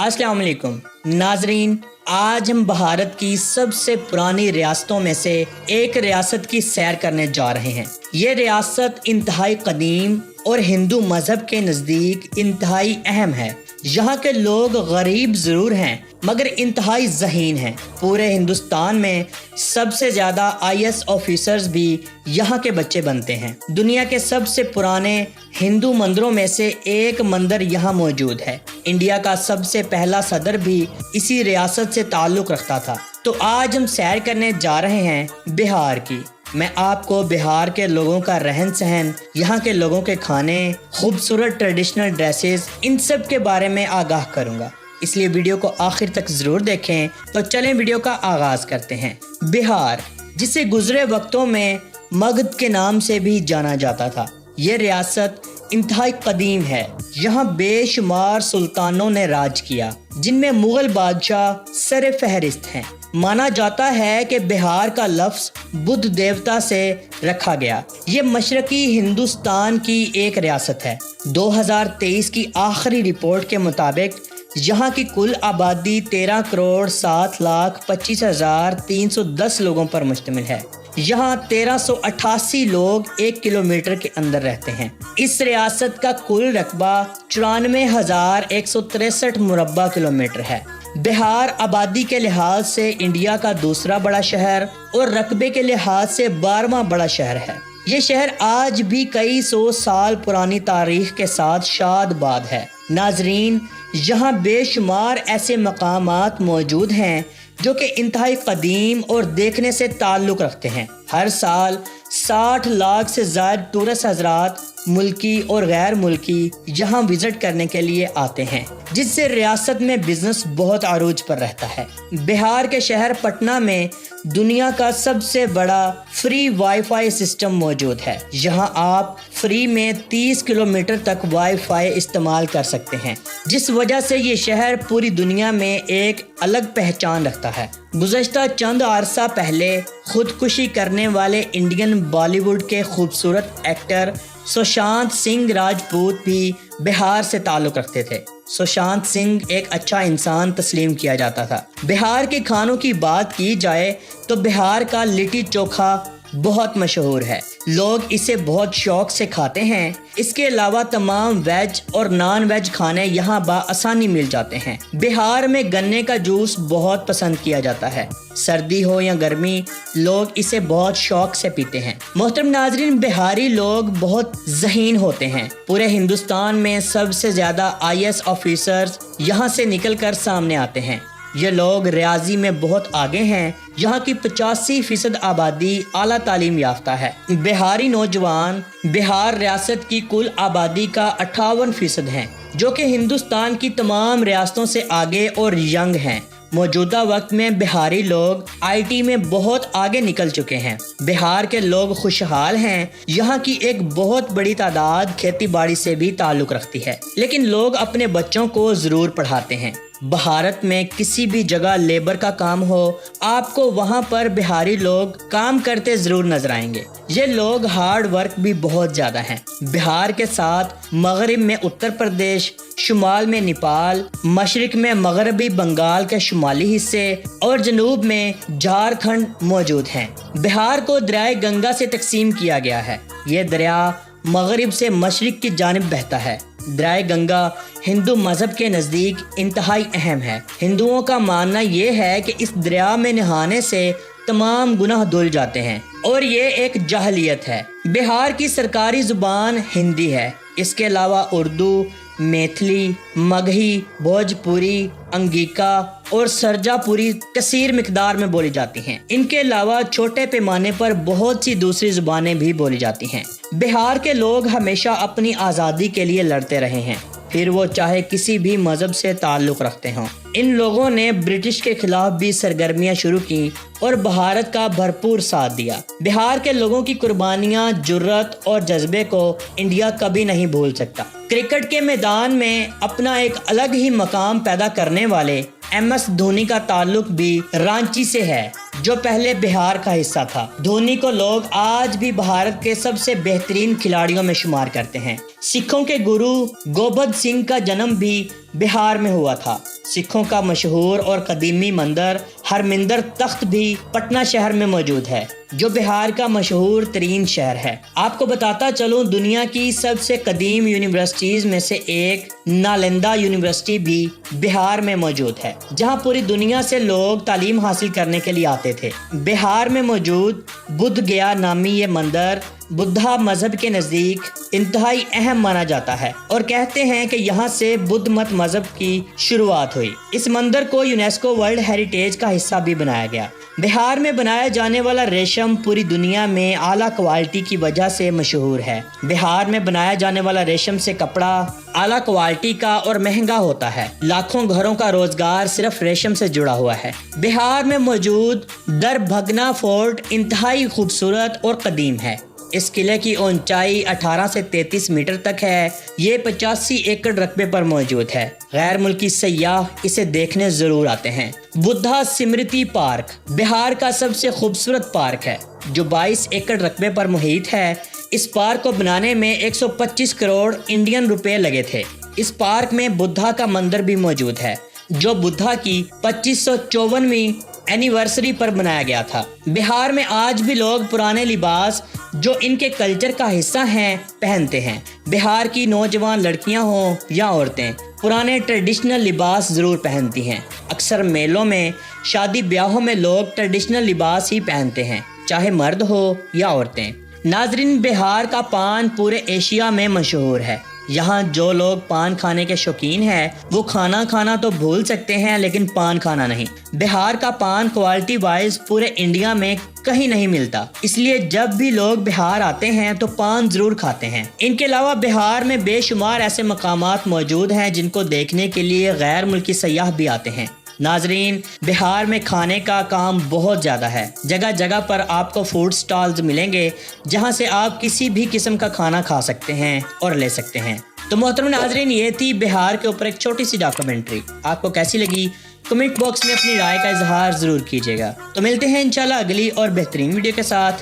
अस्सलाम वालेकुम नाजरीन, आज हम भारत की सबसे पुरानी रियासतों में से एक रियासत की सैर करने जा रहे हैं। ये रियासत इंतहाई कदीम और हिंदू मजहब के नज़दीक इंतहाई अहम है। यहाँ के लोग गरीब ज़रूर हैं मगर इंतहाई ज़हीन हैं। पूरे हिंदुस्तान में सबसे ज़्यादा IAS ऑफिसर्स भी यहाँ के बच्चे बनते हैं। दुनिया के सबसे पुराने हिंदू मंदिरों में से एक मंदिर यहाँ मौजूद है। इंडिया का सबसे पहला सदर भी इसी रियासत से ताल्लुक़ रखता था। तो आज हम सैर करने जा रहे हैं बिहार की। मैं आपको बिहार के लोगों का रहन सहन, यहाँ के लोगों के खाने, खूबसूरत ट्रेडिशनल ड्रेसेस, इन सब के बारे में आगाह करूँगा, इसलिए वीडियो को आखिर तक ज़रूर देखें। तो चलें वीडियो का आगाज़ करते हैं। बिहार, जिसे गुज़रे वक्तों में मगध के नाम से भी जाना जाता था, ये रियासत इंतहाई कदीम है। यहाँ बेशुमार सुल्तानों ने राज किया, जिनमें मुग़ल बादशाह सर फहरिस्त हैं। माना जाता है कि बिहार का लफ्ज़ बुद्ध देवता से रखा गया। ये मशरकी हिंदुस्तान की एक रियासत है। 2023 की आखिरी रिपोर्ट के मुताबिक यहाँ की कुल आबादी 13,07,25,310 लोगों पर मुश्तमिल है। यहाँ 1388 लोग 1 किलोमीटर के अंदर रहते हैं। इस रियासत का कुल रकबा 94,163 मुरब्बा किलोमीटर है। बिहार आबादी के लिहाज से इंडिया का दूसरा बड़ा शहर और रकबे के लिहाज से 12वां बड़ा शहर है। ये शहर आज भी कई सौ साल पुरानी तारीख के साथ शादबाद है। नाजरीन, यहाँ बेशुमार ऐसे मकामात मौजूद हैं जो कि इंतहाई कदीम और देखने से ताल्लुक़ रखते हैं। हर साल 60 लाख से ज़्यादा टूरिस्ट हज़रात मुल्की और गैर मुल्की यहाँ विज़िट करने के लिए आते हैं, जिससे रियासत में बिज़नेस बहुत अरूज पर रहता है। बिहार के शहर पटना में दुनिया का सबसे बड़ा फ्री वाईफाई सिस्टम मौजूद है। यहाँ आप फ्री में 30 किलोमीटर तक वाईफाई इस्तेमाल कर सकते हैं, जिस वजह से ये शहर पूरी दुनिया में एक अलग पहचान रखता है। गुज़श्ता चंद अरसा पहले खुदकुशी करने वाले इंडियन बॉलीवुड के खूबसूरत एक्टर सुशांत सिंह राजपूत भी बिहार से ताल्लुक़ रखते थे। सुशांत सिंह एक अच्छा इंसान तस्लीम किया जाता था। बिहार के खानों की बात की जाए तो बिहार का लिट्टी चोखा बहुत मशहूर है। लोग इसे बहुत शौक से खाते हैं। इसके अलावा तमाम वेज और नॉन वेज खाने यहाँ बआसानी मिल जाते हैं। बिहार में गन्ने का जूस बहुत पसंद किया जाता है। सर्दी हो या गर्मी, लोग इसे बहुत शौक से पीते हैं। मोहतरम नाजरीन, बिहारी लोग बहुत ज़हीन होते हैं। पूरे हिंदुस्तान में सबसे ज़्यादा IAS ऑफिसर्स यहाँ से निकल कर सामने आते हैं। ये लोग रियाजी में बहुत आगे हैं। यहाँ की 85% आबादी आला तालीम याफ्ता है। बिहारी नौजवान बिहार रियासत की कुल आबादी का 58% हैं, जो कि हिंदुस्तान की तमाम रियासतों से आगे और यंग हैं। मौजूदा वक्त में बिहारी लोग IT में बहुत आगे निकल चुके हैं। बिहार के लोग खुशहाल हैं। यहाँ की एक बहुत बड़ी तादाद खेती बाड़ी से भी ताल्लुक़ रखती है, लेकिन लोग अपने बच्चों को ज़रूर पढ़ाते हैं। भारत में किसी भी जगह लेबर का काम हो, आपको वहाँ पर बिहारी लोग काम करते ज़रूर नजर आएंगे। ये लोग हार्ड वर्क भी बहुत ज़्यादा हैं। बिहार के साथ मगरिब में उत्तर प्रदेश, शुमाल में नेपाल, मशरिक में मगरबी बंगाल के शुमाली हिस्से और जनूब में झारखंड मौजूद हैं। बिहार को दरिया गंगा से तकसीम किया गया है। ये दरिया मगरिब से मशरिक की जानिब बहता है। दरिया गंगा हिंदू मजहब के नज़दीक इंतहाई अहम है। हिंदुओं का मानना ये है कि इस दरिया में नहाने से तमाम गुनाह धुल जाते हैं और ये एक जाहलियत है। बिहार की सरकारी ज़ुबान हिंदी है। इसके अलावा उर्दू, मैथिली, मगही, भोजपुरी, अंगिका और सरजापुरी कसीर मिकदार में बोली जाती हैं। इनके अलावा छोटे पैमाने पर बहुत सी दूसरी ज़ुबानें भी बोली जाती हैं। बिहार के लोग हमेशा अपनी आज़ादी के लिए लड़ते रहे हैं, फिर वो चाहे किसी भी मज़हब से ताल्लुक़ रखते हों। इन लोगों ने ब्रिटिश के खिलाफ भी सरगर्मियां शुरू की और भारत का भरपूर साथ दिया। बिहार के लोगों की कुर्बानियां, जुर्रत और जज्बे को इंडिया कभी नहीं भूल सकता। क्रिकेट के मैदान में अपना एक अलग ही मकाम पैदा करने वाले MS धोनी का ताल्लुक भी रांची से है, जो पहले बिहार का हिस्सा था। धोनी को लोग आज भी भारत के सबसे बेहतरीन खिलाड़ियों में शुमार करते हैं। सिखों के गुरु गोबिंद सिंह का जन्म भी बिहार में हुआ था। सिखों का मशहूर और कदीमी मंदिर हरमिंदर तख्त भी पटना शहर में मौजूद है, जो बिहार का मशहूर तरीन शहर है। आपको बताता चलूं, दुनिया की सबसे कदीम यूनिवर्सिटीज में से एक नालंदा यूनिवर्सिटी भी बिहार में मौजूद है, जहां पूरी दुनिया से लोग तालीम हासिल करने के लिए आते थे। बिहार में मौजूद बुद्ध गया नामी ये मंदिर बुद्धा मजहब के नज़दीक इंतहाई अहम माना जाता है और कहते हैं कि यहाँ से बुद्ध मत मजहब की शुरुआत हुई। इस मंदिर को यूनेस्को वर्ल्ड हेरिटेज का हिस्सा भी बनाया गया। बिहार में बनाया जाने वाला रेशम पूरी दुनिया में आला क्वालिटी की वजह से मशहूर है। बिहार में बनाया जाने वाला रेशम से कपड़ा आला क्वालिटी का और महंगा होता है। लाखों घरों का रोजगार सिर्फ रेशम से जुड़ा हुआ है। बिहार में मौजूद दरभंगा फोर्ट इंतहाई खूबसूरत और कदीम है। इस किले की ऊंचाई 18 से 33 मीटर तक है। ये 85 एकड़ रकबे पर मौजूद है। गैर मुल्की सयाह इसे देखने जरूर आते हैं। बुद्धा स्मृति पार्क बिहार का सबसे खूबसूरत पार्क है, जो 22 एकड़ रकबे पर मुहित है। इस पार्क को बनाने में 125 करोड़ इंडियन रुपए लगे थे। इस पार्क में बुद्धा का मंदिर भी मौजूद है, जो बुद्धा की 2554वीं एनिवर्सरी पर बनाया गया था। बिहार में आज भी लोग पुराने लिबास जो इनके कल्चर का हिस्सा हैं पहनते हैं। बिहार की नौजवान लड़कियां हों या औरतें पुराने ट्रेडिशनल लिबास ज़रूर पहनती हैं। अक्सर मेलों में, शादी ब्याहों में लोग ट्रेडिशनल लिबास ही पहनते हैं, चाहे मर्द हो या औरतें। नाजरीन, बिहार का पान पूरे एशिया में मशहूर है। यहाँ जो लोग पान खाने के शौकीन हैं वो खाना खाना तो भूल सकते हैं, लेकिन पान खाना नहीं। बिहार का पान क्वालिटी वाइज पूरे इंडिया में कहीं नहीं मिलता, इसलिए जब भी लोग बिहार आते हैं तो पान जरूर खाते हैं। इनके अलावा बिहार में बेशुमार ऐसे मकामात मौजूद हैं जिनको देखने के लिए गैर मुल्की सयाह भी आते हैं। नाजरीन, बिहार में खाने का काम बहुत ज़्यादा है। जगह जगह पर आपको फूड स्टॉल्स मिलेंगे जहां से आप किसी भी किस्म का खाना खा सकते हैं और ले सकते हैं। तो मोहतरम नाजरीन, ये थी बिहार के ऊपर एक छोटी सी डॉक्यूमेंट्री। आपको कैसी लगी कमेंट बॉक्स में अपनी राय का इजहार ज़रूर कीजिएगा। तो मिलते हैं इंशाल्लाह अगली और बेहतरीन वीडियो के साथ।